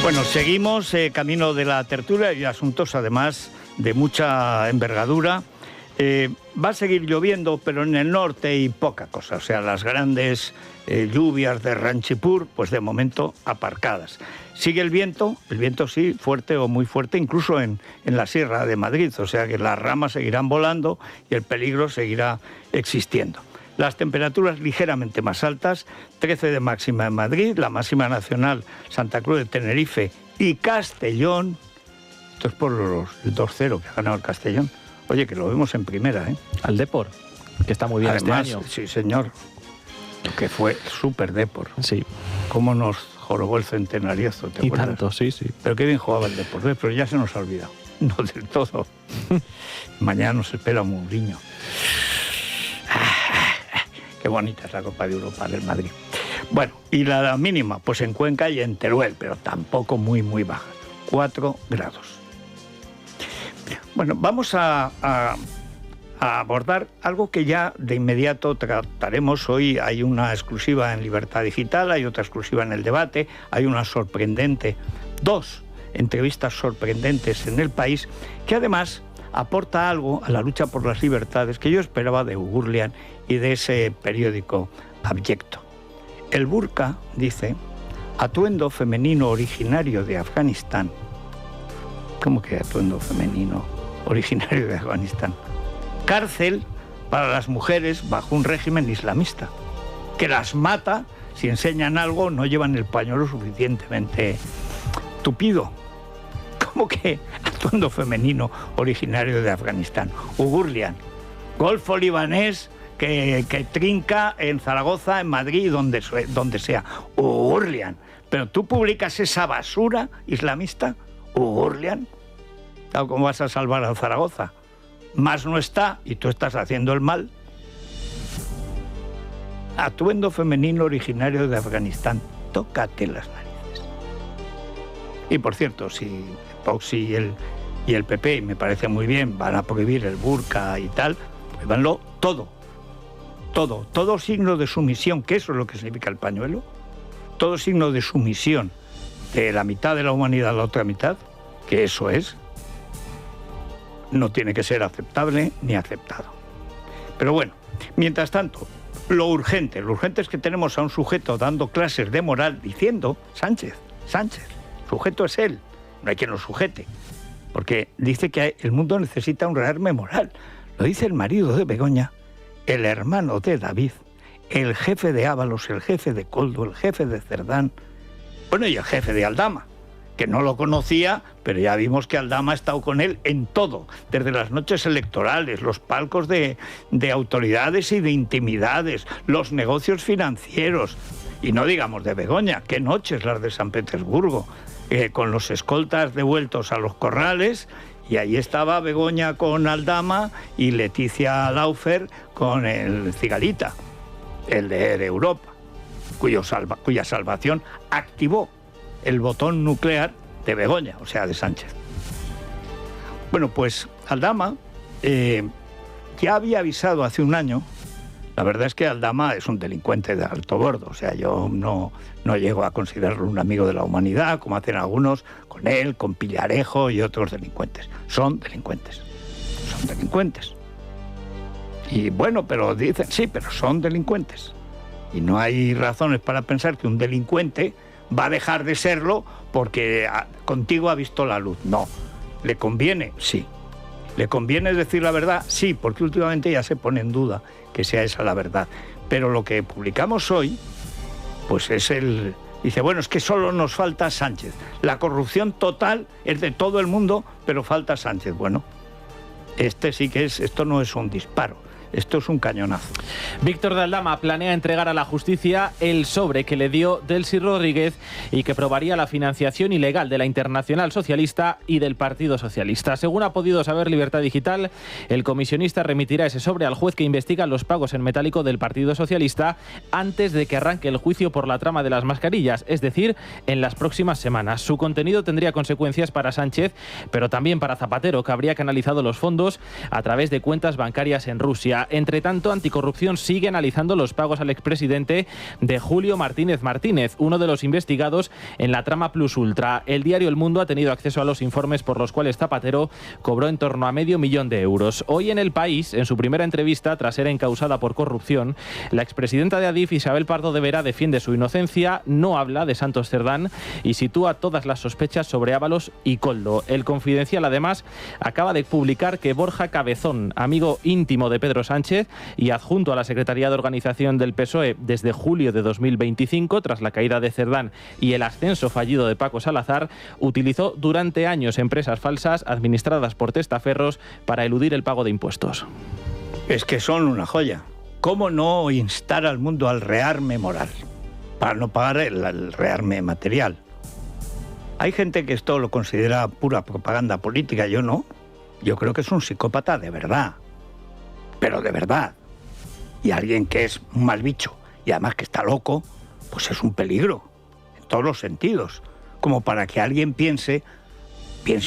Bueno, seguimos camino de la tertulia y asuntos además de mucha envergadura. Va a seguir lloviendo, pero en el norte y poca cosa. O sea, las grandes lluvias de Ranchipur, pues de momento aparcadas. Sigue el viento sí, fuerte o muy fuerte, incluso en la Sierra de Madrid. O sea que las ramas seguirán volando y el peligro seguirá existiendo. Las temperaturas ligeramente más altas, 13 de máxima en Madrid, la máxima nacional Santa Cruz de Tenerife y Castellón. Esto es por el 2-0 que ha ganado el Castellón. Oye, que lo vemos en primera, ¿eh? Al Depor, que está muy bien. Además, este año. Sí, señor. Que fue súper Depor. Sí. Cómo nos jorobó el centenariazo, ¿te acuerdas? Y tanto, sí. Pero qué bien jugaba el Depor, pero ya se nos ha olvidado. No del todo. Mañana nos espera Mourinho. Qué bonita es la Copa de Europa del Madrid. Bueno, y la mínima, pues en Cuenca y en Teruel, pero tampoco muy baja. 4 grados. Bueno, vamos a abordar algo que ya de inmediato trataremos hoy. Hay una exclusiva en Libertad Digital, hay otra exclusiva en El Debate, hay una sorprendente, 2 entrevistas sorprendentes en El País, que además aporta algo a la lucha por las libertades que yo esperaba de Ugurlian y de ese periódico abyecto. El burka, dice, atuendo femenino originario de Afganistán. ¿Cómo que atuendo femenino originario de Afganistán? Cárcel para las mujeres bajo un régimen islamista, que las mata si enseñan algo, no llevan el pañuelo suficientemente tupido. ¿Cómo que atuendo femenino originario de Afganistán? Ugurlian, golfo libanés que trinca en Zaragoza, en Madrid, donde sea. Ugurlian. Pero tú publicas esa basura islamista, Ugurlian. ¿Cómo vas a salvar a Zaragoza? Más no está y tú estás haciendo el mal. Atuendo femenino originario de Afganistán. Tócate las narices. Y por cierto, si Vox y el PP, me parece muy bien, van a prohibir el burka y tal, pues vanlo todo signo de sumisión, que eso es lo que significa el pañuelo, todo signo de sumisión de la mitad de la humanidad a la otra mitad, que eso es, no tiene que ser aceptable ni aceptado. Pero bueno, mientras tanto, lo urgente es que tenemos a un sujeto dando clases de moral diciendo, Sánchez, sujeto es él, no hay quien lo sujete, porque dice que el mundo necesita un rearme moral. Lo dice el marido de Begoña, el hermano de David, el jefe de Ábalos, el jefe de Coldo, el jefe de Cerdán, bueno, y el jefe de Aldama, que no lo conocía, pero ya vimos que Aldama ha estado con él en todo, desde las noches electorales, los palcos de autoridades y de intimidades, los negocios financieros, y no digamos de Begoña, qué noches las de San Petersburgo, con los escoltas devueltos a los corrales, y ahí estaba Begoña con Aldama y Leticia Laufer con el Cigalita, el de Air Europa, cuya salvación activó el botón nuclear de Begoña, o sea, de Sánchez. Bueno, pues Aldama ya había avisado hace un año. La verdad es que Aldama es un delincuente de alto bordo, o sea, yo no llego a considerarlo un amigo de la humanidad, como hacen algunos con él, con Pillarejo y otros delincuentes. Son delincuentes. Y bueno, pero dicen, sí, pero son delincuentes. Y no hay razones para pensar que un delincuente va a dejar de serlo porque contigo ha visto la luz. No. ¿Le conviene? Sí. ¿Le conviene decir la verdad? Sí, porque últimamente ya se pone en duda que sea esa la verdad. Pero lo que publicamos hoy, pues es dice, bueno, es que solo nos falta Sánchez. La corrupción total es de todo el mundo, pero falta Sánchez. Bueno, esto no es un disparo. Esto es un cañonazo. Víctor de Aldama planea entregar a la justicia el sobre que le dio Delcy Rodríguez y que probaría la financiación ilegal de la Internacional Socialista y del Partido Socialista. Según ha podido saber Libertad Digital, el comisionista remitirá ese sobre al juez que investiga los pagos en metálico del Partido Socialista antes de que arranque el juicio por la trama de las mascarillas, es decir, en las próximas semanas. Su contenido tendría consecuencias para Sánchez, pero también para Zapatero, que habría canalizado los fondos a través de cuentas bancarias en Rusia. Justicia. Entre tanto, Anticorrupción sigue analizando los pagos al expresidente de Julio Martínez Martínez, uno de los investigados en la trama Plus Ultra. El diario El Mundo ha tenido acceso a los informes por los cuales Zapatero cobró en torno a $500.000 de euros. Hoy en El País, en su primera entrevista, tras ser encausada por corrupción, la expresidenta de Adif, Isabel Pardo de Vera, defiende su inocencia, no habla de Santos Cerdán y sitúa todas las sospechas sobre Ábalos y Koldo. El Confidencial, además, acaba de publicar que Borja Cabezón, amigo íntimo de Pedro Sánchez y adjunto a la Secretaría de Organización del PSOE desde julio de 2025, tras la caída de Cerdán y el ascenso fallido de Paco Salazar, utilizó durante años empresas falsas administradas por testaferros para eludir el pago de impuestos. Es que son una joya. ¿Cómo no instar al mundo al rearme moral para no pagar el rearme material? Hay gente que esto lo considera pura propaganda política, yo no. Yo creo que es un psicópata de verdad, pero de verdad. Y alguien que es un mal bicho y además que está loco, pues es un peligro, en todos los sentidos. Como para que alguien piense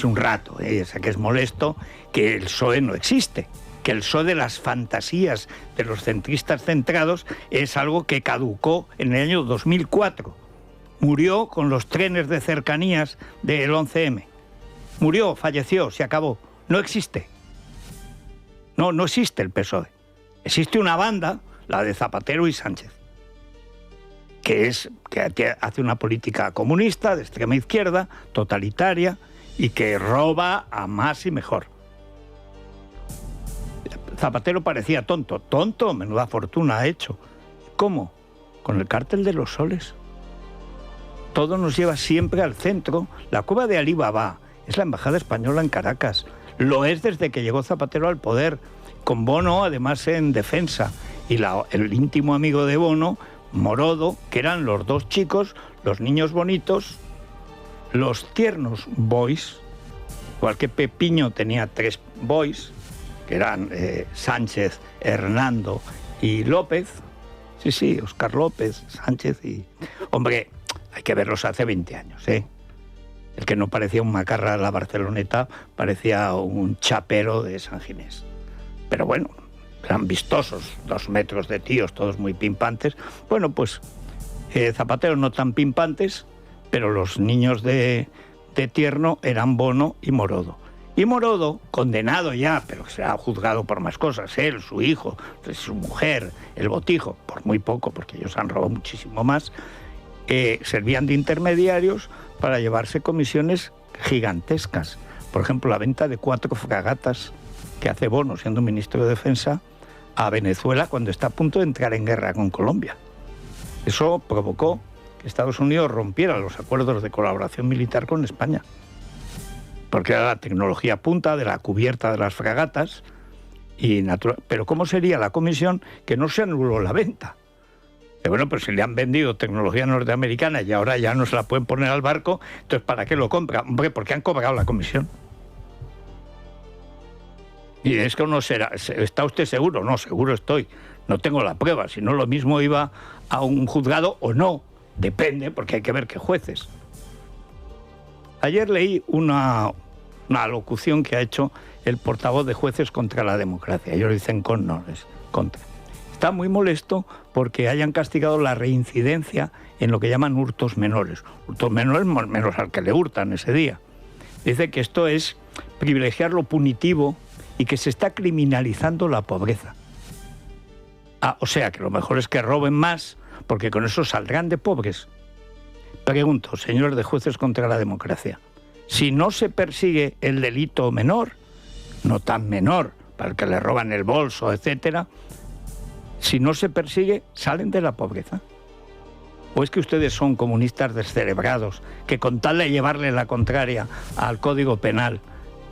un rato, sé que es molesto, que el PSOE no existe, que el PSOE de las fantasías de los centristas centrados es algo que caducó en el año 2004. Murió con los trenes de cercanías del 11M. Murió, falleció, se acabó. No existe. No existe el PSOE. Existe una banda, la de Zapatero y Sánchez, que hace una política comunista, de extrema izquierda, totalitaria, y que roba a más y mejor. Zapatero parecía tonto. Tonto, menuda fortuna ha hecho. ¿Cómo? Con el cártel de los soles. Todo nos lleva siempre al centro. La cueva de Alí Baba es la embajada española en Caracas. Lo es desde que llegó Zapatero al poder, con Bono además en defensa. Y el íntimo amigo de Bono, Morodo, que eran los dos chicos, los niños bonitos, los tiernos boys, igual que Pepiño tenía 3 boys, que eran Sánchez, Hernando y López. Sí, Óscar López, Sánchez y... Hombre, hay que verlos hace 20 años, ¿eh? El que no parecía un macarra de la Barceloneta, parecía un chapero de San Ginés. Pero bueno, eran vistosos, 2 metros de tíos, todos muy pimpantes. Bueno, pues Zapatero no tan pimpantes, pero los niños de tierno eran Bono y Morodo. Y Morodo, condenado ya, pero que será juzgado por más cosas, él, su hijo, su mujer, el botijo, por muy poco, porque ellos han robado muchísimo más, servían de intermediarios para llevarse comisiones gigantescas. Por ejemplo, la venta de 4 fragatas que hace Bono, siendo ministro de Defensa, a Venezuela cuando está a punto de entrar en guerra con Colombia. Eso provocó que Estados Unidos rompiera los acuerdos de colaboración militar con España, porque era la tecnología punta de la cubierta de las fragatas, pero ¿cómo sería la comisión que no se anuló la venta? Bueno, pues si le han vendido tecnología norteamericana y ahora ya no se la pueden poner al barco, entonces ¿para qué lo compra? Hombre, porque han cobrado la comisión. Y es que no será, ¿está usted seguro? No, seguro estoy. No tengo la prueba, si no lo mismo iba a un juzgado o no. Depende, porque hay que ver qué jueces. Ayer leí una alocución que ha hecho el portavoz de Jueces contra la Democracia. Ellos dicen con, no, es contra. Está muy molesto porque hayan castigado la reincidencia en lo que llaman hurtos menores. Hurtos menores menos al que le hurtan ese día. Dice que esto es privilegiar lo punitivo y que se está criminalizando la pobreza. O sea, que lo mejor es que roben más, porque con eso saldrán de pobres. Pregunto, señores de Jueces contra la Democracia, si no se persigue el delito menor, no tan menor, para el que le roban el bolso, etcétera, si no se persigue, ¿salen de la pobreza? ¿O es que ustedes son comunistas descerebrados que con tal de llevarle la contraria al Código Penal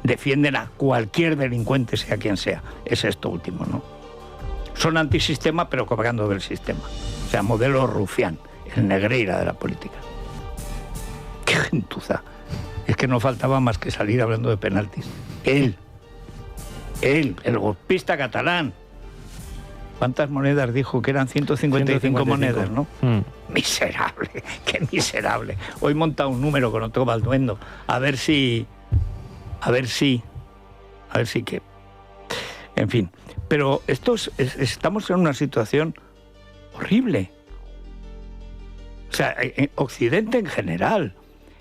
defienden a cualquier delincuente, sea quien sea? Es esto último, ¿no? Son antisistema, pero cobrando del sistema. O sea, modelo rufián, el Negreira de la política. ¡Qué gentuza! Es que no faltaba más que salir hablando de penaltis. Él, el golpista catalán. ¿Cuántas monedas dijo? Que eran 155 monedas, ¿no? Miserable, qué miserable. Hoy monta un número con otro Balduendo. A ver si qué. En fin, Pero estamos en una situación horrible. O sea, en Occidente en general.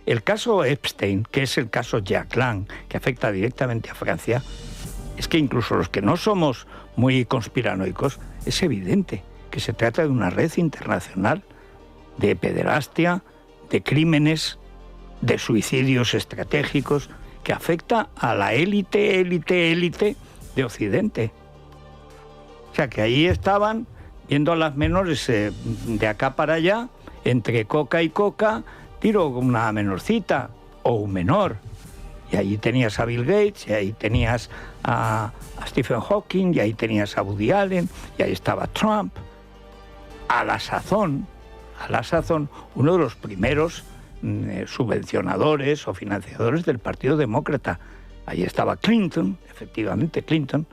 El caso Epstein, que es el caso Jack Lang, que afecta directamente a Francia, es que incluso los que no somos muy conspiranoicos, es evidente que se trata de una red internacional de pederastia, de crímenes, de suicidios estratégicos, que afecta a la élite de Occidente. O sea, que ahí estaban viendo a las menores de acá para allá, entre coca y coca, tiro una menorcita o un menor. Y ahí tenías a Bill Gates, y ahí tenías a Stephen Hawking, y ahí tenías a Woody Allen, y ahí estaba Trump. A la sazón, uno de los primeros subvencionadores o financiadores del Partido Demócrata. Ahí estaba Clinton, efectivamente Clinton,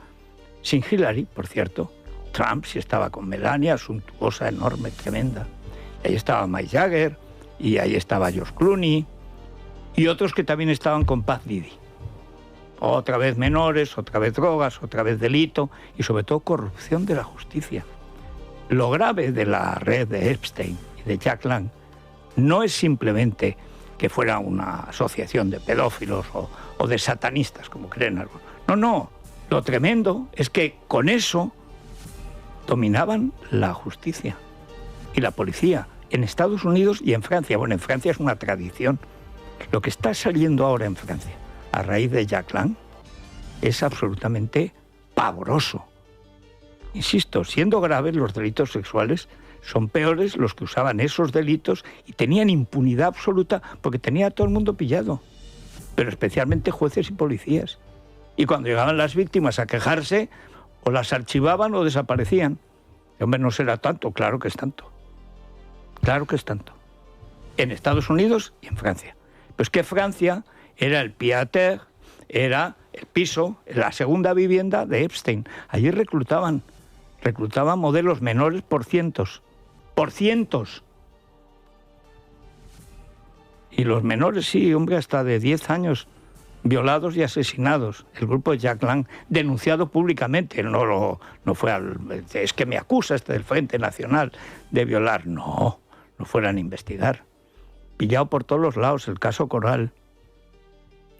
sin Hillary, por cierto. Trump sí estaba con Melania, suntuosa, enorme, tremenda. Y ahí estaba Mike Jagger, y ahí estaba George Clooney, y otros que también estaban con Puff Diddy. Otra vez menores, otra vez drogas, otra vez delito, y sobre todo corrupción de la justicia. Lo grave de la red de Epstein y de Jack Lang no es simplemente que fuera una asociación de pedófilos o de satanistas, como creen algunos. No. Lo tremendo es que con eso dominaban la justicia y la policía en Estados Unidos y en Francia. Bueno, en Francia es una tradición. Lo que está saliendo ahora en Francia a raíz de Jack Lang es absolutamente pavoroso. Insisto, siendo graves los delitos sexuales, son peores los que usaban esos delitos y tenían impunidad absoluta porque tenía a todo el mundo pillado, pero especialmente jueces y policías. Y cuando llegaban las víctimas a quejarse, o las archivaban o desaparecían. Y, hombre, no será tanto, claro que es tanto. Claro que es tanto. En Estados Unidos y en Francia. Pues que Francia era el pied-à-terre, era el piso, la segunda vivienda de Epstein. Allí reclutaban modelos menores por cientos. ¡Por cientos! Y los menores, sí, hombre, hasta de 10 años, violados y asesinados. El grupo de Jack Lang, denunciado públicamente, no fue es que me acusa del Frente Nacional de violar. No fueran a investigar. Pillado por todos los lados, el caso Coral,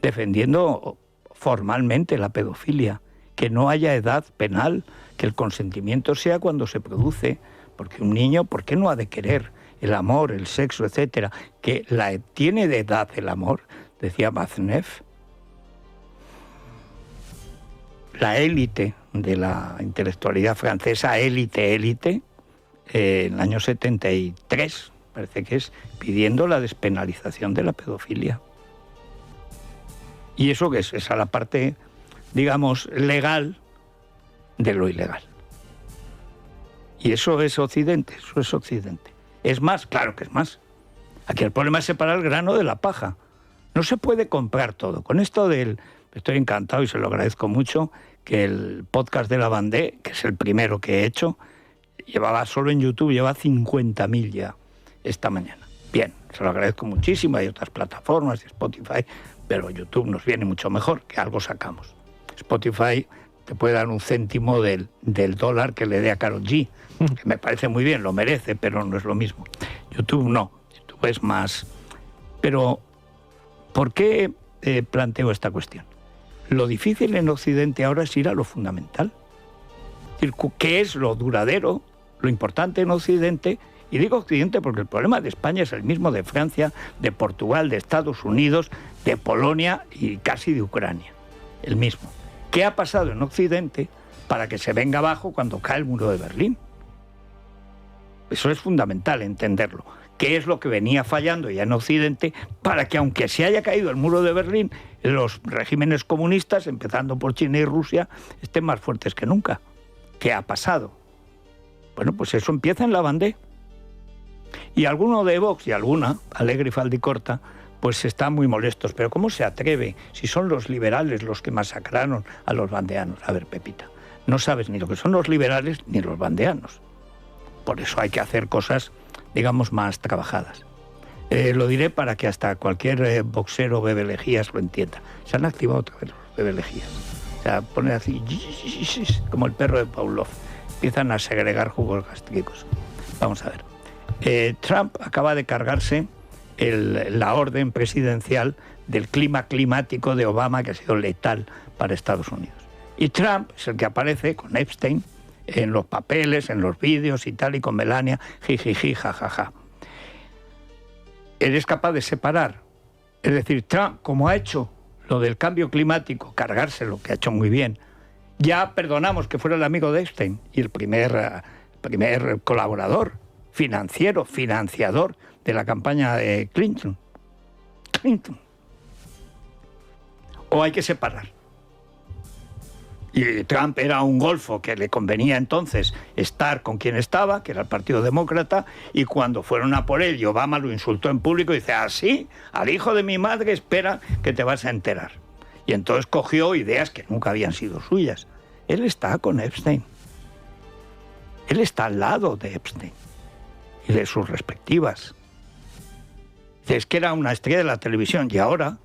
defendiendo formalmente la pedofilia, que no haya edad penal, que el consentimiento sea cuando se produce, porque un niño, ¿por qué no ha de querer el amor, el sexo, etcétera? Que tiene de edad el amor, decía Matzneff. La élite de la intelectualidad francesa, élite, en el año 73, parece que es, pidiendo la despenalización de la pedofilia. ¿Y eso qué es? Esa es la parte, digamos, legal de lo ilegal. Y eso es Occidente, Es más, claro que es más. Aquí el problema es separar el grano de la paja. No se puede comprar todo. Con esto estoy encantado y se lo agradezco mucho, que el podcast de La Vendée, que es el primero que he hecho, solo en YouTube lleva 50.000 ya esta mañana. Bien, se lo agradezco muchísimo. Hay otras plataformas, Spotify, pero YouTube nos viene mucho mejor, que algo sacamos. Spotify te puede dar un céntimo del dólar que le dé a Karol G, que me parece muy bien, lo merece, pero no es lo mismo. YouTube no, YouTube es más. Pero, ¿por qué planteo esta cuestión? Lo difícil en Occidente ahora es ir a lo fundamental. Es decir, ¿qué es lo duradero, lo importante en Occidente? Y digo Occidente porque el problema de España es el mismo de Francia, de Portugal, de Estados Unidos, de Polonia y casi de Ucrania. El mismo. ¿Qué ha pasado en Occidente para que se venga abajo cuando cae el muro de Berlín? Eso es fundamental entenderlo. ¿Qué es lo que venía fallando ya en Occidente para que, aunque se haya caído el muro de Berlín, los regímenes comunistas, empezando por China y Rusia, estén más fuertes que nunca? ¿Qué ha pasado? Bueno, pues eso empieza en La Vendée. Y alguno de Vox y alguna, Alegre y Faldicorta, pues están muy molestos. Pero ¿cómo se atreve si son los liberales los que masacraron a los vandeanos? A ver, Pepita, no sabes ni lo que son los liberales ni los vandeanos. Por eso hay que hacer cosas, digamos, más trabajadas. Lo diré para que hasta cualquier boxero bebelejías lo entienda. Se han activado otra vez los bebelejías. sea, pone así, como el perro de Pavlov. Empiezan a segregar jugos gástricos. Vamos a ver. Trump acaba de cargarse la orden presidencial del clima climático de Obama, que ha sido letal para Estados Unidos. Y Trump es el que aparece con Epstein en los papeles, en los vídeos y tal, y con Melania, jijiji, jajaja. Él es capaz de separar. Es decir, Trump, como ha hecho lo del cambio climático, cargárselo, que ha hecho muy bien, ya perdonamos que fuera el amigo de Epstein y el primer colaborador financiador de la campaña de Clinton. O hay que separar. Y Trump era un golfo que le convenía entonces estar con quien estaba, que era el Partido Demócrata, y cuando fueron a por él y Obama lo insultó en público, dice, así, al hijo de mi madre espera que te vas a enterar. Y entonces cogió ideas que nunca habían sido suyas. Él está con Epstein. Él está al lado de Epstein y de sus respectivas. Dice, es que era una estrella de la televisión, ¿y ahora?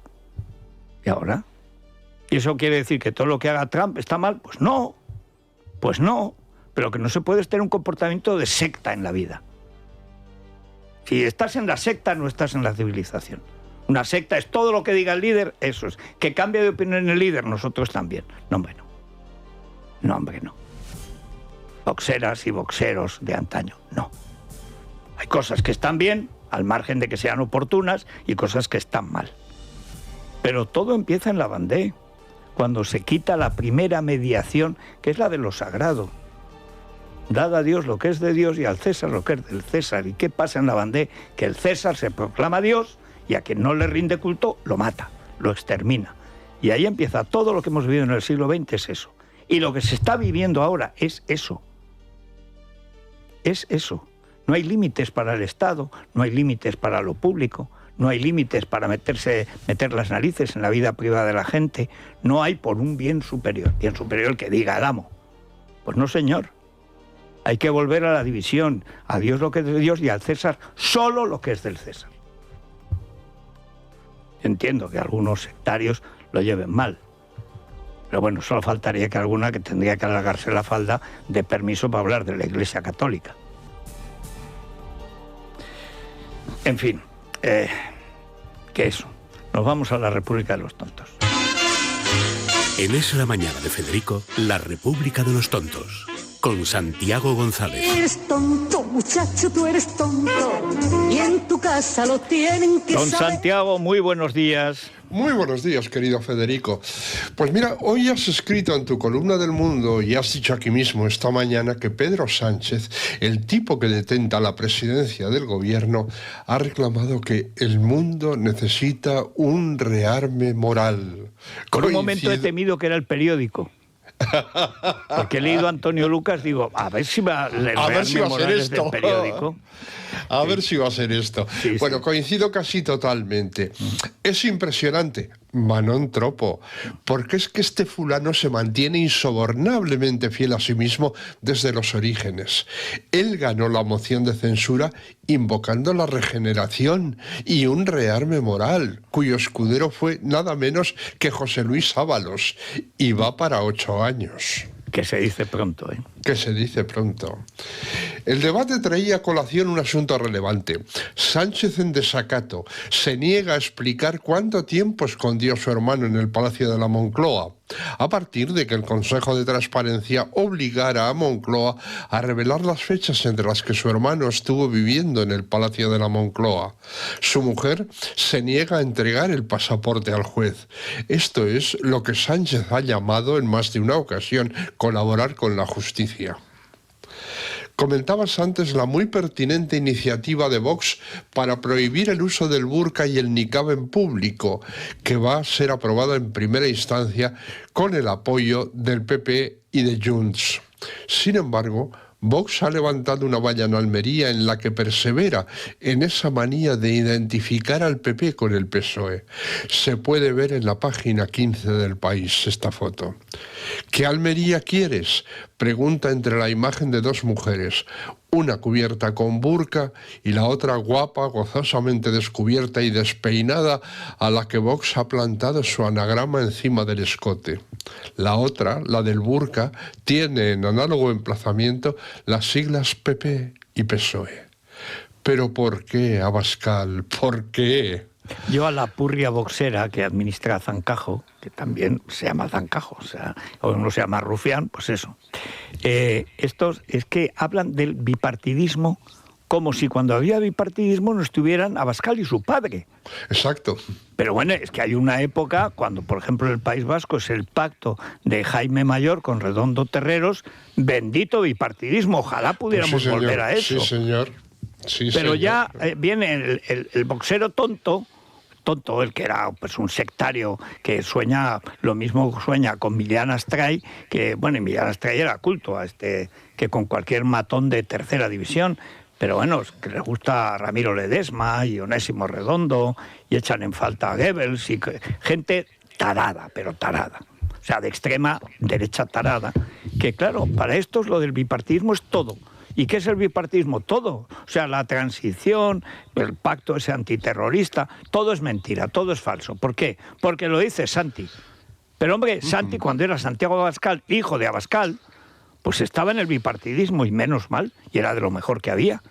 ¿Y eso quiere decir que todo lo que haga Trump está mal? Pues no, pero que no se puede tener un comportamiento de secta en la vida. Si estás en la secta, no estás en la civilización. Una secta es todo lo que diga el líder, eso es. Que cambie de opinión el líder, nosotros también. No, hombre, no. Boxeras y boxeros de antaño, no. Hay cosas que están bien, al margen de que sean oportunas, y cosas que están mal. Pero todo empieza en la Vendée, cuando se quita la primera mediación, que es la de lo sagrado. Dad a Dios lo que es de Dios y al César lo que es del César. ¿Y qué pasa en la Vendée? Que el César se proclama Dios y a quien no le rinde culto lo mata, lo extermina. Y ahí empieza todo lo que hemos vivido en el siglo XX, es eso. Y lo que se está viviendo ahora es eso. Es eso. No hay límites para el Estado, no hay límites para lo público, no hay límites para meter las narices en la vida privada de la gente, no hay por un bien superior que diga el amo. Pues no, señor. Hay que volver a la división, a Dios lo que es de Dios y al César solo lo que es del César. Entiendo que algunos sectarios lo lleven mal, pero bueno, solo faltaría que alguna que tendría que alargarse la falda de permiso para hablar de la Iglesia Católica. En fin, que eso. Nos vamos a la República de los Tontos. En Es la Mañana de Federico, la República de los Tontos, con Santiago González. Eres tonto, muchacho, tú eres tonto, y en tu casa lo tienen que Don saber. Santiago, muy buenos días. Muy buenos días, querido Federico. Pues mira, hoy has escrito en tu columna del Mundo y has dicho aquí mismo esta mañana que Pedro Sánchez, el tipo que detenta la presidencia del gobierno, ha reclamado que el mundo necesita un rearme moral. Por un momento he temido que era el periódico. Porque he leído a Antonio Lucas, digo, a ver si va a ser esto. Del periódico. A ver si va a ser esto. Sí, bueno, sí. coincido casi totalmente. Es impresionante, ma non troppo, porque es que este fulano se mantiene insobornablemente fiel a sí mismo desde los orígenes. Él ganó la moción de censura invocando la regeneración y un rearme moral, cuyo escudero fue nada menos que José Luis Ábalos, y va para 8 años. Que se dice pronto, ¿eh? Que se dice pronto. El debate traía a colación un asunto relevante. Sánchez, en desacato, se niega a explicar cuánto tiempo escondió a su hermano en el Palacio de la Moncloa, a partir de que el Consejo de Transparencia obligara a Moncloa a revelar las fechas entre las que su hermano estuvo viviendo en el Palacio de la Moncloa. Su mujer se niega a entregar el pasaporte al juez. Esto es lo que Sánchez ha llamado en más de una ocasión colaborar con la justicia. Comentabas antes la muy pertinente iniciativa de Vox para prohibir el uso del burka y el niqab en público, que va a ser aprobada en primera instancia con el apoyo del PP y de Junts. Sin embargo, Vox ha levantado una valla en Almería en la que persevera en esa manía de identificar al PP con el PSOE. Se puede ver en la página 15 del País esta foto. ¿Qué Almería quieres?, pregunta entre la imagen de dos mujeres, una cubierta con burka y la otra guapa, gozosamente descubierta y despeinada, a la que Vox ha plantado su anagrama encima del escote. La otra, la del burka, tiene en análogo emplazamiento las siglas PP y PSOE. ¿Pero por qué, Abascal? ¿Por qué? Yo a la purria boxera que administra Zancajo, que también se llama Zancajo, o no se llama Rufián, pues eso. Estos es que hablan del bipartidismo como si cuando había bipartidismo no estuvieran Abascal y su padre. Exacto. Pero bueno, es que hay una época cuando, por ejemplo, en el País Vasco es el pacto de Jaime Mayor con Redondo Terreros, bendito bipartidismo, ojalá pudiéramos volver a eso. Sí, señor. Sí, pero señor. ya viene el boxero tonto, el que era pues un sectario que sueña con Millán Astray, que bueno, Millán Astray era culto que con cualquier matón de tercera división, pero bueno, que les gusta Ramiro Ledesma y Onésimo Redondo y echan en falta a Goebbels y gente tarada, pero tarada. O sea, de extrema derecha tarada, que claro, para estos lo del bipartidismo es todo. ¿Y qué es el bipartidismo? Todo. O sea, la transición, el pacto ese antiterrorista, todo es mentira, todo es falso. ¿Por qué? Porque lo dice Santi. Pero hombre, Santi, cuando era Santiago Abascal, hijo de Abascal, pues estaba en el bipartidismo y menos mal, y era de lo mejor que había.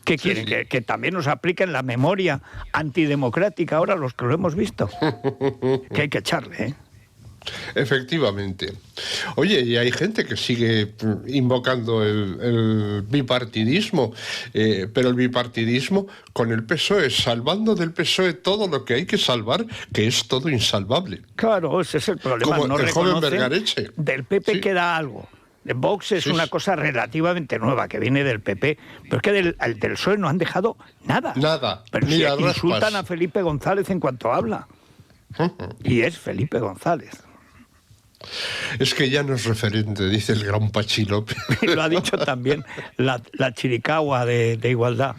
¿Qué quieren? Sí. Que también nos apliquen la memoria antidemocrática ahora los que lo hemos visto. Que hay que echarle, ¿eh? Efectivamente. Oye, y hay gente que sigue invocando el bipartidismo, pero el bipartidismo con el PSOE, salvando del PSOE todo lo que hay que salvar, que es todo insalvable. Claro, ese es el problema. Como no el joven Vergareche. Del PP queda algo. De Vox es una cosa relativamente nueva, que viene del PP, pero es que del PSOE no han dejado nada. Nada. Pero si insultan a Felipe González en cuanto habla. Y es Felipe González. Es que ya no es referente, dice el gran Pachi López. Lo ha dicho también la Chiricahua de Igualdad.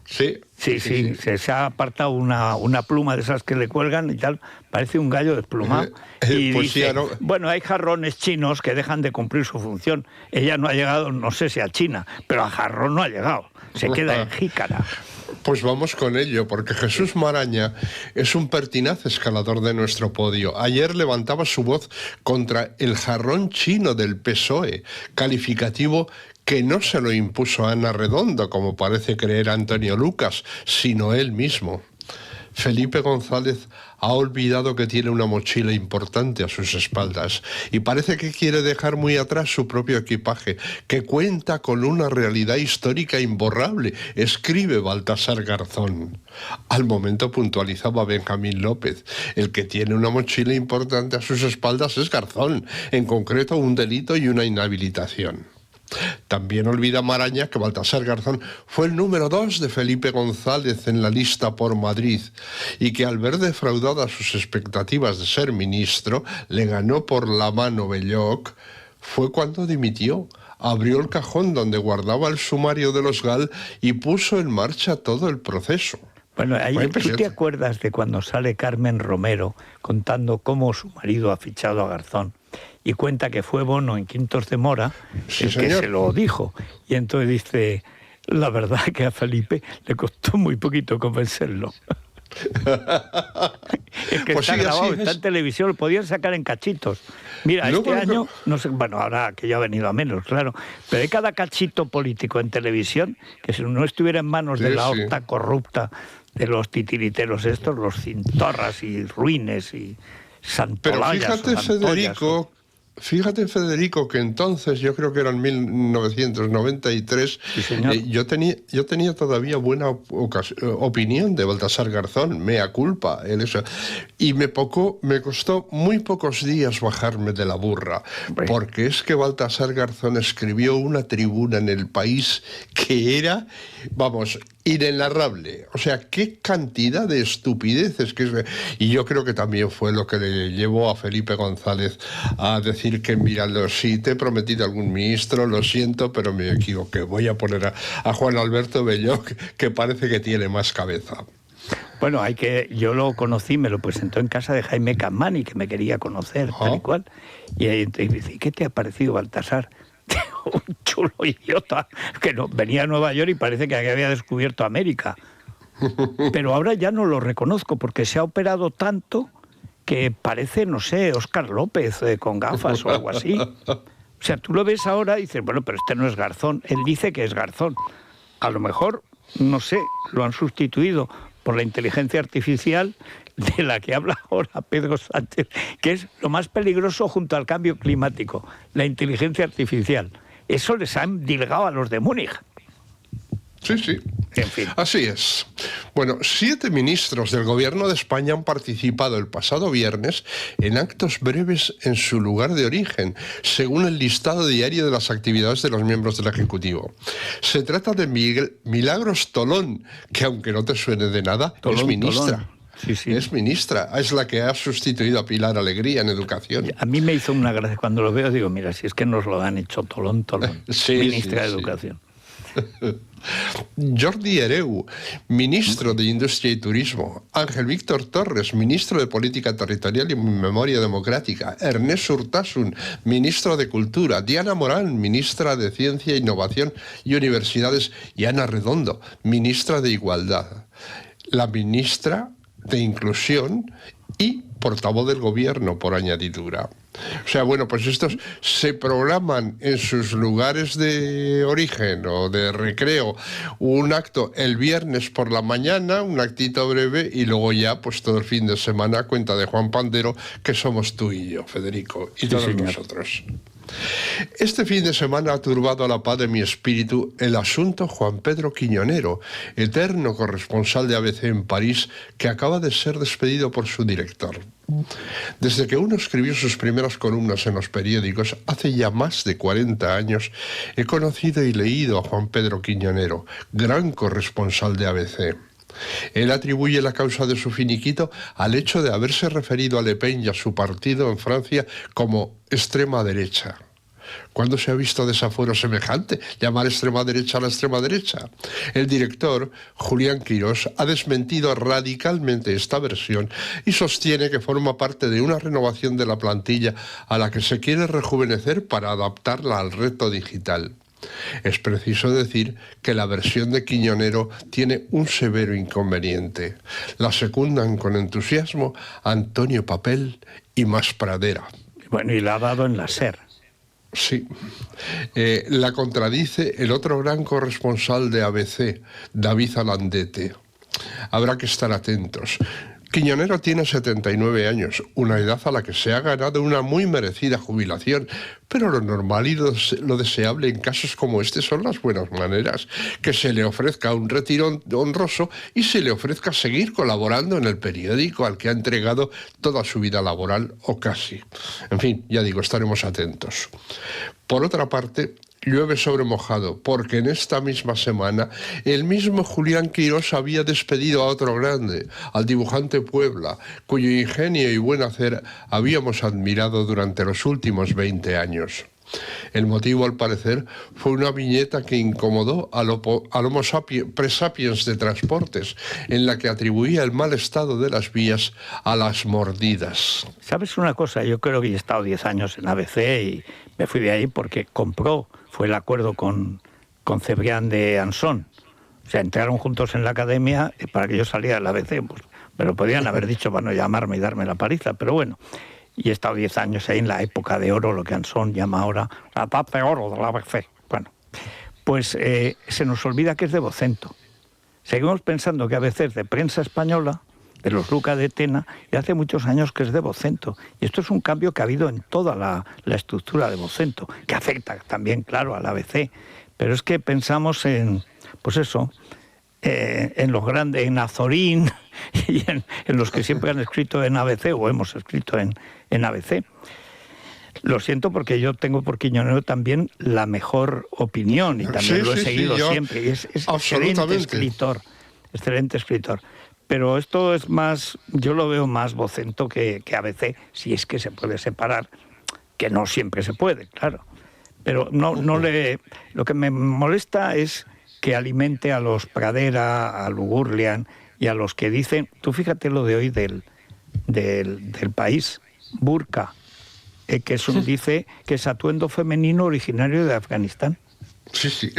Sí. Se ha apartado una pluma de esas que le cuelgan y tal, parece un gallo desplumado. Y pues dice, sí, no. Bueno, hay jarrones chinos que dejan de cumplir su función. Ella no ha llegado, no sé si a China, pero a jarrón no ha llegado. Se queda en jícara. Pues vamos con ello, porque Jesús Maraña es un pertinaz escalador de nuestro podio. Ayer levantaba su voz contra el jarrón chino del PSOE, calificativo que no se lo impuso Ana Redondo, como parece creer Antonio Lucas, sino él mismo. Felipe González ha olvidado que tiene una mochila importante a sus espaldas y parece que quiere dejar muy atrás su propio equipaje, que cuenta con una realidad histórica imborrable, escribe Baltasar Garzón. Al momento puntualizaba Benjamín López. El que tiene una mochila importante a sus espaldas es Garzón, en concreto un delito y una inhabilitación. También olvida Maraña que Baltasar Garzón fue el número 2 de Felipe González en la lista por Madrid y que al ver defraudadas sus expectativas de ser ministro, le ganó por la mano Belloc, fue cuando dimitió. Abrió el cajón donde guardaba el sumario de los GAL y puso en marcha todo el proceso. Bueno, ahí, ¿tú te acuerdas de cuando sale Carmen Romero contando cómo su marido ha fichado a Garzón? Y cuenta que fue Bono en Quintos de Mora el que se lo dijo. Y entonces dice, la verdad que a Felipe le costó muy poquito convencerlo. Es que pues está grabado, está en televisión, lo podían sacar en cachitos. Mira, este año, no sé, bueno, ahora que ya ha venido a menos, claro, pero hay cada cachito político en televisión que si no estuviera en manos de la horta corrupta de los titiriteros estos, los cintorras y ruines y santolayas. Pero fíjate, Federico, que entonces, yo creo que era en 1993, sí, yo tenía todavía buena opinión de Baltasar Garzón, mea culpa, y me costó muy pocos días bajarme de la burra, porque es que Baltasar Garzón escribió una tribuna en El País que era, vamos, inenarrable. O sea, qué cantidad de estupideces que es. Y yo creo que también fue lo que le llevó a Felipe González a decir que, mira, sí, te he prometido algún ministro, lo siento, pero me equivoqué. Voy a poner a Juan Alberto Belloc, que parece que tiene más cabeza. Bueno, yo lo conocí, me lo presentó en casa de Jaime Campmany, que me quería conocer, tal y cual. Y ahí dice, ¿qué te ha parecido, Baltasar? un chulo idiota que venía a Nueva York y parece que había descubierto América. Pero ahora ya no lo reconozco porque se ha operado tanto que parece, no sé, Óscar López con gafas o algo así. O sea, tú lo ves ahora y dices, bueno, pero este no es Garzón. Él dice que es Garzón. A lo mejor, no sé, lo han sustituido por la inteligencia artificial de la que habla ahora Pedro Sánchez, que es lo más peligroso junto al cambio climático, la inteligencia artificial. Eso les han dilgado a los de Múnich. Sí, sí. En fin. Así es. Bueno, 7 ministros del Gobierno de España han participado el pasado viernes en actos breves en su lugar de origen, según el listado diario de las actividades de los miembros del Ejecutivo. Se trata de Milagros Tolón, que aunque no te suene de nada, Tolón, es ministra. Tolón. Sí, sí. Es ministra, es la que ha sustituido a Pilar Alegría en Educación. A mí me hizo una gracia cuando lo veo, digo, mira, si es que nos lo han hecho Tolón, Sí, ministra sí, de Educación. Jordi Hereu, ministro de Industria y Turismo. Ángel Víctor Torres, ministro de Política Territorial y Memoria Democrática. Ernest Urtasun, ministro de Cultura. Diana Morán, ministra de Ciencia, Innovación y Universidades. Y Ana Redondo, ministra de Igualdad. La ministra de Inclusión y portavoz del Gobierno, por añadidura. O sea, bueno, pues estos se programan en sus lugares de origen o de recreo un acto el viernes por la mañana, un actito breve, y luego ya, pues todo el fin de semana, a cuenta de Juan Pandero, que somos tú y yo, Federico, y todos nosotros. Este fin de semana ha turbado la paz de mi espíritu el asunto Juan Pedro Quiñonero, eterno corresponsal de ABC en París, que acaba de ser despedido por su director. Desde que uno escribió sus primeras columnas en los periódicos, hace ya más de 40 años, he conocido y leído a Juan Pedro Quiñonero, gran corresponsal de ABC. Él atribuye la causa de su finiquito al hecho de haberse referido a Le Pen y a su partido en Francia como extrema derecha. ¿Cuándo se ha visto desafuero semejante, llamar extrema derecha a la extrema derecha? El director, Julián Quirós, ha desmentido radicalmente esta versión y sostiene que forma parte de una renovación de la plantilla a la que se quiere rejuvenecer para adaptarla al reto digital. Es preciso decir que la versión de Quiñonero tiene un severo inconveniente. La secundan con entusiasmo Antonio Papel y Mas Pradera. Bueno, y la ha dado en la SER. Sí. La contradice el otro gran corresponsal de ABC, David Alandete. Habrá que estar atentos. Quiñonero tiene 79 años, una edad a la que se ha ganado una muy merecida jubilación, pero lo normal y lo deseable en casos como este son las buenas maneras, que se le ofrezca un retiro honroso y se le ofrezca seguir colaborando en el periódico al que ha entregado toda su vida laboral o casi. En fin, ya digo, estaremos atentos. Por otra parte, llueve sobre mojado, porque en esta misma semana el mismo Julián Quirós había despedido a otro grande, al dibujante Puebla, cuyo ingenio y buen hacer habíamos admirado durante los últimos 20 años. El motivo, al parecer, fue una viñeta que incomodó al Homo presapiens de Transportes, en la que atribuía el mal estado de las vías a las mordidas. ¿Sabes una cosa? Yo creo que he estado 10 años en ABC y me fui de ahí porque fue el acuerdo con Cebrián de Ansón. O sea, entraron juntos en la academia para que yo saliera del ABC. Pues, pero podían haber dicho para no llamarme y darme la paliza, pero bueno. Y he estado 10 años ahí en la época de oro, lo que Ansón llama ahora la edad de oro de la ABC. Bueno, pues se nos olvida que es de Vocento. Seguimos pensando que ABC es de Prensa Española, de los Luca de Tena, y hace muchos años que es de Vocento. Y esto es un cambio que ha habido en toda la estructura de Vocento, que afecta también, claro, al ABC. Pero es que pensamos en, pues eso, en los grandes, en Azorín y en los que siempre han escrito en ABC o hemos escrito en ABC. Lo siento porque yo tengo por Quiñonero también la mejor opinión y también lo he seguido siempre. Y es excelente escritor. Pero esto es más, yo lo veo más Vocento que ABC, si es que se puede separar, que no siempre se puede, claro. Pero lo que me molesta es que alimente a los Pradera, a Lugurlian y a los que dicen, tú fíjate lo de hoy del País, burka, que dice que es atuendo femenino originario de Afganistán. Sí, sí.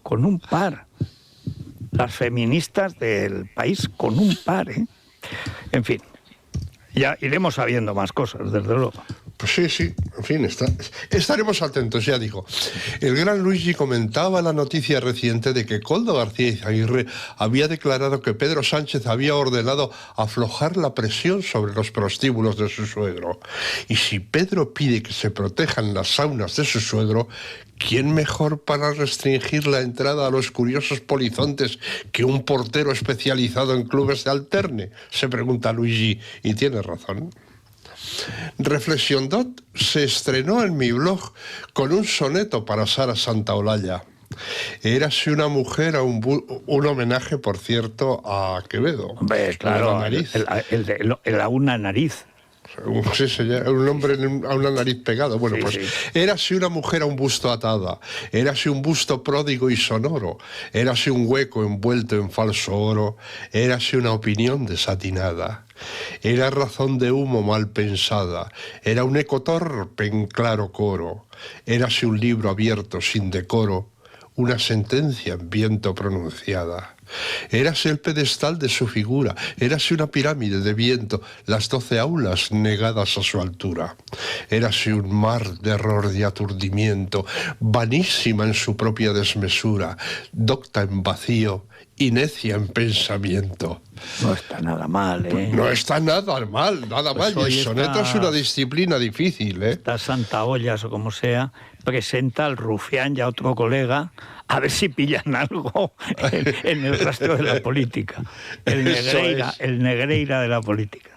Con un par. Las feministas del país con un par, ¿eh? En fin, ya iremos sabiendo más cosas, desde luego. Pues sí, en fin, estaremos atentos, ya digo. El gran Luigi comentaba la noticia reciente de que Koldo García Izaguirre había declarado que Pedro Sánchez había ordenado aflojar la presión sobre los prostíbulos de su suegro. Y si Pedro pide que se protejan las saunas de su suegro, ¿quién mejor para restringir la entrada a los curiosos polizontes que un portero especializado en clubes de alterne? Se pregunta Luigi, y tiene razón. Reflexión Dot se estrenó en mi blog con un soneto para Sara Santaolalla. Érase una mujer, un homenaje, por cierto, a Quevedo. Hombre, claro, el a una nariz. Sí, un hombre a una nariz pegado. Bueno, sí, pues sí. Érase una mujer a un busto atada, érase un busto pródigo y sonoro, érase un hueco envuelto en falso oro, érase una opinión desatinada. Era razón de humo mal pensada, era un eco torpe en claro coro, érase un libro abierto sin decoro, una sentencia en viento pronunciada. Érase el pedestal de su figura, érase una pirámide de viento, las 12 aulas negadas a su altura. Érase un mar de error y aturdimiento, vanísima en su propia desmesura, docta en vacío y necia en pensamiento. No está nada mal, ¿eh? No está nada mal, nada mal. Y el soneto es una disciplina difícil, ¿eh? Esta Santaollas, o como sea, presenta al rufián y a otro colega a ver si pillan algo en el rastro de la política. El Negreira de la política.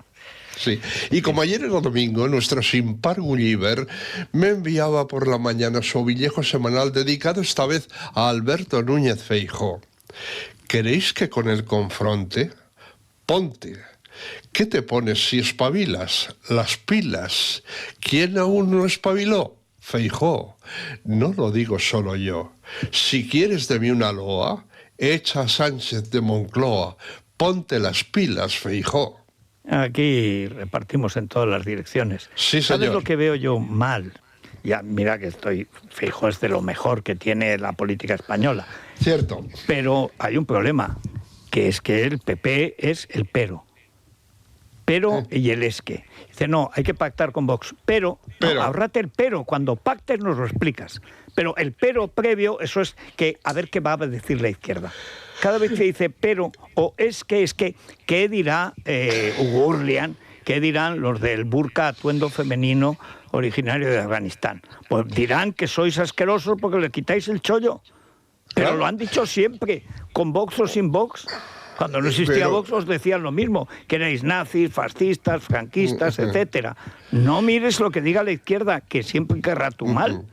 Sí, y como ayer era domingo, nuestro simpar Gulliver me enviaba por la mañana su ovillejo semanal dedicado esta vez a Alberto Núñez Feijóo. ¿Queréis que con él confronte? Ponte. ¿Qué te pones si espabilas? Las pilas. ¿Quién aún no espabiló? Feijóo. No lo digo solo yo. Si quieres de mí una loa, echa a Sánchez de Moncloa. Ponte las pilas, Feijóo. Aquí repartimos en todas las direcciones. Sí, señor. ¿Sabes lo que veo yo mal? Ya, mira que Feijóo es de lo mejor que tiene la política española. Cierto. Pero hay un problema, que es que el PP es el pero y el es que. Dice, no, hay que pactar con Vox, pero. No, ahórrate el pero, cuando pactes nos lo explicas. Pero el pero previo, eso es que a ver qué va a decir la izquierda. Cada vez que dice pero o es que, ¿qué dirá Hugo Urlian? ¿Qué dirán los del burka atuendo femenino originario de Afganistán? Pues dirán que sois asquerosos porque le quitáis el chollo. Pero claro, lo han dicho siempre, con Vox o sin Vox. Cuando no existía Vox os decían lo mismo, que erais nazis, fascistas, franquistas, etcétera. No mires lo que diga la izquierda, que siempre querrá tu mal.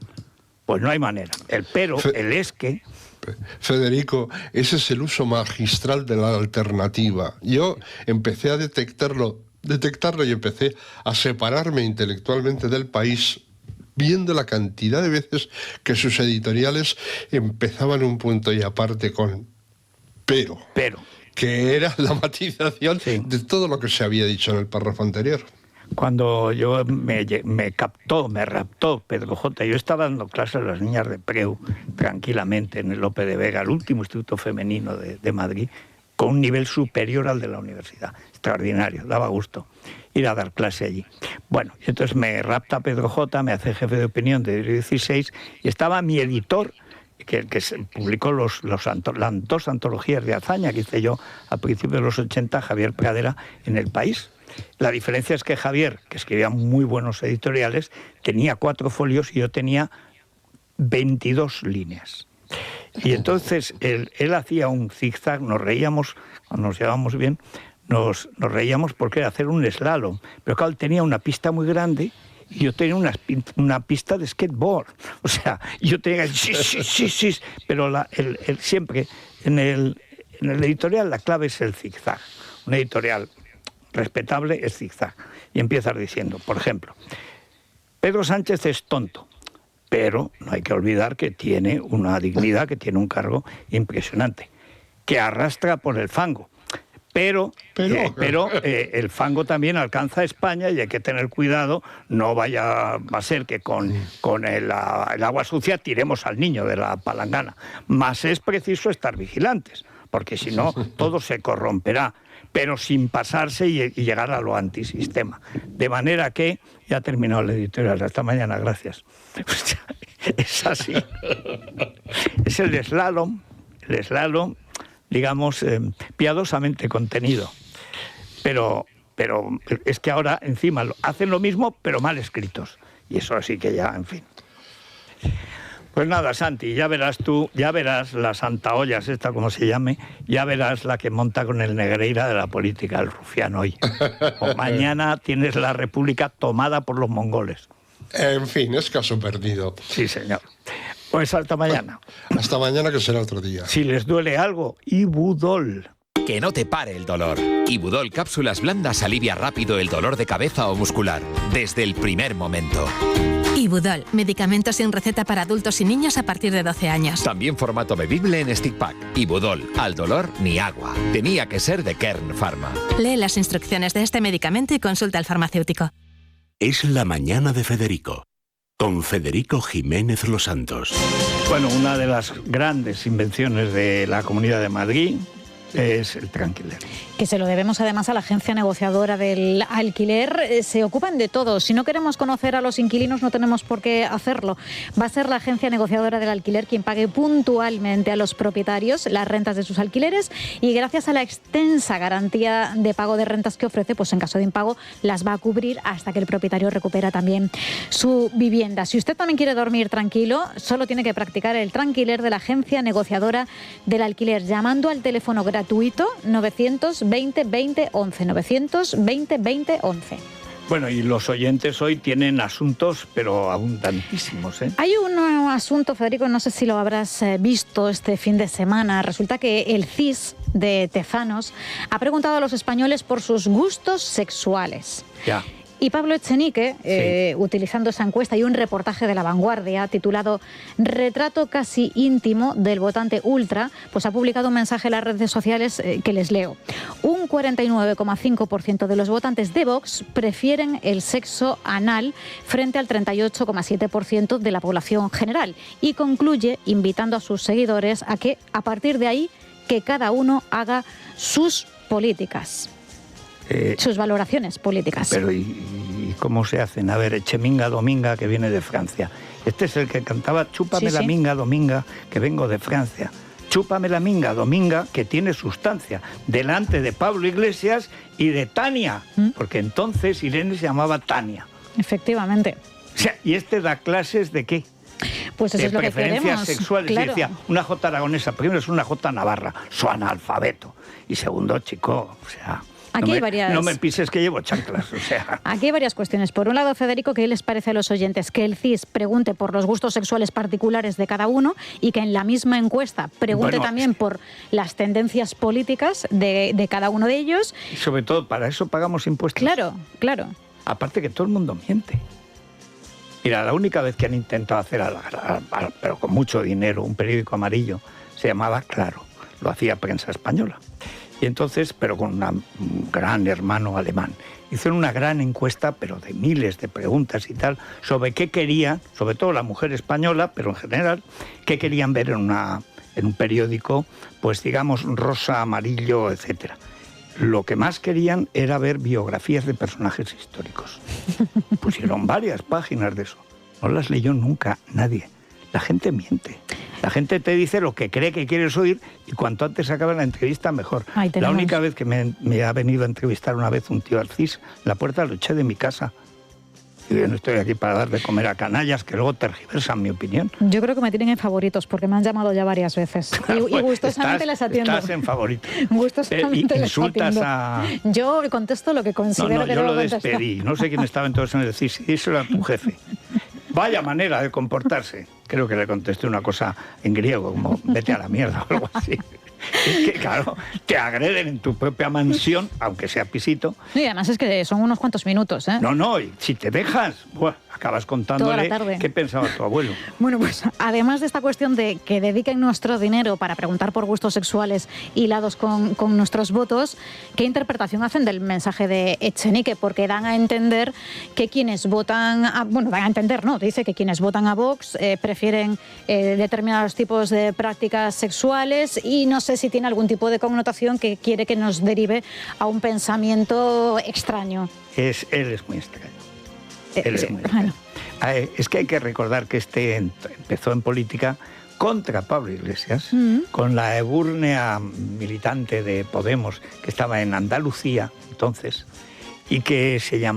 Pues no hay manera. El pero, el es que... Federico, ese es el uso magistral de la alternativa. Yo empecé a detectarlo y empecé a separarme intelectualmente del país, viendo la cantidad de veces que sus editoriales empezaban un punto y aparte con pero, que era la matización de todo lo que se había dicho en el párrafo anterior. Cuando yo me raptó Pedro J. Yo estaba dando clases a las niñas de Preu tranquilamente en el Lope de Vega, el último instituto femenino de Madrid, con un nivel superior al de la universidad. Extraordinario, daba gusto ir a dar clase allí. Bueno, y entonces me rapta Pedro J., me hace jefe de opinión de Diario 16, y estaba mi editor, que se publicó las dos antologías de hazaña que hice yo a principios de los 80, Javier Pradera, en El País. La diferencia es que Javier, que escribía muy buenos editoriales, tenía 4 folios y yo tenía 22 líneas. Y entonces él hacía un zigzag, nos reíamos, cuando nos llevábamos bien, nos reíamos porque era hacer un slalom. Pero claro, él tenía una pista muy grande y yo tenía una pista de skateboard. O sea, yo tenía sí, pero siempre en el editorial la clave es el zigzag. Un editorial respetable es zigzag. Y empiezas diciendo, por ejemplo, Pedro Sánchez es tonto, pero no hay que olvidar que tiene una dignidad, que tiene un cargo impresionante, que arrastra por el fango. Pero el fango también alcanza a España y hay que tener cuidado, no va a ser que con el agua sucia tiremos al niño de la palangana. Más es preciso estar vigilantes, porque si no todo se corromperá, pero sin pasarse y llegar a lo antisistema. De manera que, ya ha terminado el editorial, hasta mañana, gracias. Es así. Es el slalom, digamos, piadosamente contenido. Pero es que ahora encima hacen lo mismo, pero mal escritos. Y eso así que ya, en fin. Pues nada, Santi, ya verás la Santa Ollas, esta como se llame, ya verás la que monta con el Negreira de la política, el rufián hoy. O mañana tienes la República tomada por los mongoles. En fin, es caso perdido. Sí, señor. Pues hasta mañana. Hasta mañana, que será otro día. Si les duele algo, Ibudol. Que no te pare el dolor. Ibudol Cápsulas Blandas alivia rápido el dolor de cabeza o muscular, desde el primer momento. Ibudol, medicamento sin receta para adultos y niños a partir de 12 años. También formato bebible en stick pack. Ibudol, al dolor ni agua. Tenía que ser de Kern Pharma. Lee las instrucciones de este medicamento y consulta al farmacéutico. Es la mañana de Federico, con Federico Jiménez Los Santos. Bueno, una de las grandes invenciones de la Comunidad de Madrid es el tranquiler. Que se lo debemos además a la agencia negociadora del alquiler. Se ocupan de todo. Si no queremos conocer a los inquilinos no tenemos por qué hacerlo. Va a ser la agencia negociadora del alquiler quien pague puntualmente a los propietarios las rentas de sus alquileres y gracias a la extensa garantía de pago de rentas que ofrece, pues en caso de impago las va a cubrir hasta que el propietario recupera también su vivienda. Si usted también quiere dormir tranquilo, solo tiene que practicar el tranquiler de la agencia negociadora del alquiler llamando al teléfono gratuito 920 20 11 920 20 11. Bueno, y los oyentes hoy tienen asuntos, pero abundantísimos, ¿eh? Hay un asunto, Federico, no sé si lo habrás visto este fin de semana. Resulta que el CIS de Tezanos ha preguntado a los españoles por sus gustos sexuales. Ya. Y Pablo Echenique, utilizando esa encuesta y un reportaje de La Vanguardia titulado Retrato casi íntimo del votante ultra, pues ha publicado un mensaje en las redes sociales que les leo. Un 49,5% de los votantes de Vox prefieren el sexo anal frente al 38,7% de la población general. Y concluye invitando a sus seguidores a que, a partir de ahí, que cada uno haga sus políticas. Sus valoraciones políticas. Pero ¿y cómo se hacen? A ver, Echeminga Dominga, que viene de Francia. Este es el que cantaba Chúpame la minga Dominga, que vengo de Francia. Chúpame la minga Dominga, que tiene sustancia, delante de Pablo Iglesias y de Tania, porque entonces Irene se llamaba Tania. Efectivamente. O sea, ¿y este da clases de qué? Pues eso de es lo que preferencias queremos. sexuales. Claro. Decía, una J aragonesa, primero es una J navarra, su analfabeto. Y segundo, chico, o sea... Aquí hay varias... No me pises que llevo chanclas, o sea... Aquí hay varias cuestiones. Por un lado, Federico, ¿qué les parece a los oyentes? Que el CIS pregunte por los gustos sexuales particulares de cada uno y que en la misma encuesta pregunte también por las tendencias políticas de cada uno de ellos. Y sobre todo, para eso pagamos impuestos. Claro, claro. Aparte que todo el mundo miente. Mira, la única vez que han intentado hacer, pero con mucho dinero, un periódico amarillo, se llamaba Claro. Lo hacía Prensa Española. Y entonces, pero con un gran hermano alemán, hicieron una gran encuesta, pero de miles de preguntas y tal, sobre qué querían, sobre todo la mujer española, pero en general, qué querían ver en un periódico, pues digamos, rosa, amarillo, etcétera. Lo que más querían era ver biografías de personajes históricos. Pusieron varias páginas de eso. No las leyó nunca nadie. La gente miente. La gente te dice lo que cree que quieres oír y cuanto antes acabe la entrevista, mejor. La única vez que me ha venido a entrevistar una vez un tío al CIS, la puerta lo eché de mi casa. Y yo no estoy aquí para dar de comer a canallas que luego tergiversan mi opinión. Yo creo que me tienen en favoritos porque me han llamado ya varias veces. Y gustosamente les atiendo. Estás en favoritos. Gustosamente les insultas atiendo. Yo contesto lo que considero que yo debo lo despedí. No sé quién estaba entonces en el CIS. Y eso era tu jefe. Vaya manera de comportarse. Creo que le contesté una cosa en griego, como vete a la mierda o algo así. Es que, claro, te agreden en tu propia mansión, aunque sea pisito. Y además es que son unos cuantos minutos, ¿eh? No, y si te dejas, acabas contándole qué pensaba tu abuelo. Bueno, pues además de esta cuestión de que dediquen nuestro dinero para preguntar por gustos sexuales hilados con nuestros votos, ¿qué interpretación hacen del mensaje de Echenique? Porque dan a entender que quienes votan... dice que quienes votan a Vox prefieren determinados tipos de prácticas sexuales y no sé si tiene algún tipo de connotación que quiere que nos derive a un pensamiento extraño. Él es muy extraño. Bueno. Es que hay que recordar que empezó en política contra Pablo Iglesias, con la ebúrnea militante de Podemos que estaba en Andalucía entonces, y que tenía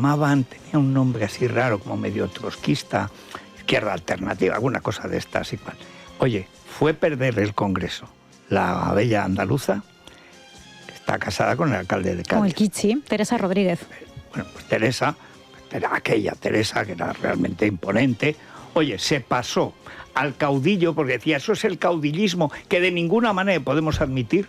un nombre así raro, como medio trotskista, izquierda alternativa, alguna cosa de estas y cual. Oye, fue perder el Congreso la bella andaluza, que está casada con el alcalde de Cádiz. Como el Kichi, Teresa Rodríguez. Bueno, pues Teresa, aquella Teresa que era realmente imponente, oye, se pasó al caudillo, porque decía, eso es el caudillismo que de ninguna manera podemos admitir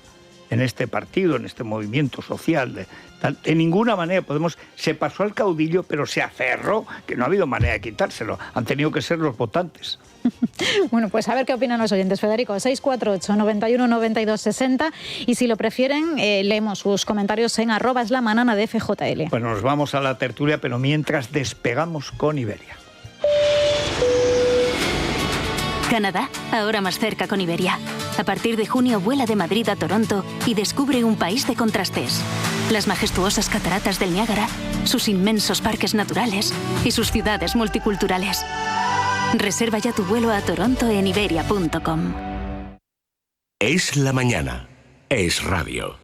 en este partido, en este movimiento social, de ninguna manera podemos... Se pasó al caudillo, pero se aferró, que no ha habido manera de quitárselo. Han tenido que ser los votantes. Bueno, pues a ver qué opinan los oyentes, Federico. 648 91 92 60 y si lo prefieren, leemos sus comentarios en @eslamanana de FJL. Bueno, nos vamos a la tertulia, pero mientras despegamos con Iberia. Canadá, ahora más cerca con Iberia. A partir de junio vuela de Madrid a Toronto y descubre un país de contrastes. Las majestuosas cataratas del Niágara, sus inmensos parques naturales y sus ciudades multiculturales. Reserva ya tu vuelo a Toronto en iberia.com. Es la mañana. Es radio.